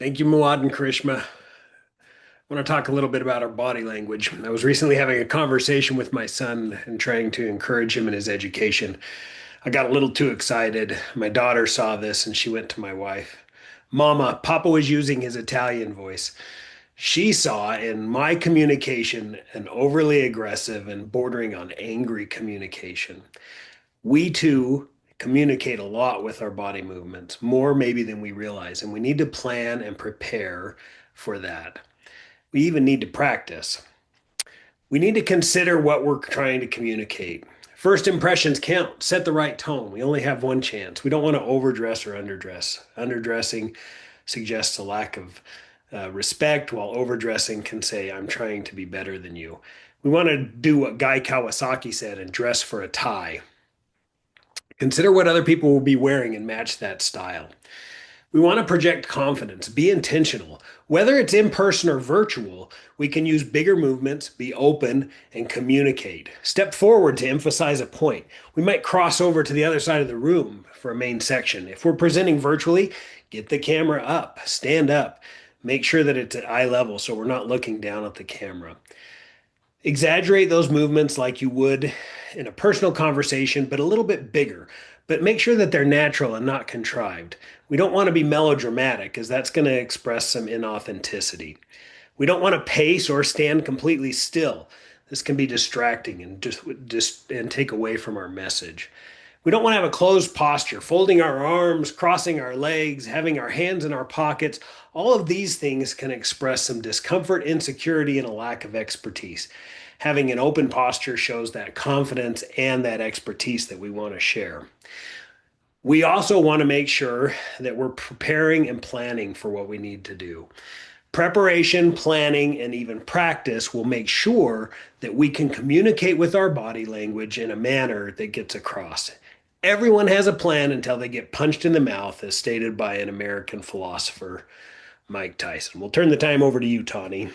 Thank you, Muad and Krishma. I want to talk a little bit about our body language. I was recently having a conversation with my son and trying to encourage him in his education. I got a little too excited. My daughter saw this and she went to my wife. Mama, Papa was using his Italian voice. She saw in my communication an overly aggressive and bordering on angry communication. We too communicate a lot with our body movements, more maybe than we realize, and we need to plan and prepare for that. We even need to practice. We need to consider what we're trying to communicate. First impressions count. Set the right tone. We only have one chance. We don't want to overdress or underdress. Underdressing suggests a lack of respect, while overdressing can say, I'm trying to be better than you. We want to do what Guy Kawasaki said and dress for a tie. Consider what other people will be wearing and match that style. We want to project confidence, be intentional. Whether it's in person or virtual, we can use bigger movements, be open, and communicate. Step forward to emphasize a point. We might cross over to the other side of the room for a main section. If we're presenting virtually, get the camera up, stand up, make sure that it's at eye level so we're not looking down at the camera. Exaggerate those movements like you would in a personal conversation, but a little bit bigger. But make sure that they're natural and not contrived. We don't want to be melodramatic, because that's going to express some inauthenticity. We don't want to pace or stand completely still. This can be distracting and just and take away from our message. We don't want to have a closed posture, folding our arms, crossing our legs, having our hands in our pockets. All of these things can express some discomfort, insecurity, and a lack of expertise. Having an open posture shows that confidence and that expertise that we want to share. We also want to make sure that we're preparing and planning for what we need to do. Preparation, planning, and even practice will make sure that we can communicate with our body language in a manner that gets across. Everyone has a plan until they get punched in the mouth, as stated by an American philosopher, Mike Tyson. We'll turn the time over to you, Tawny.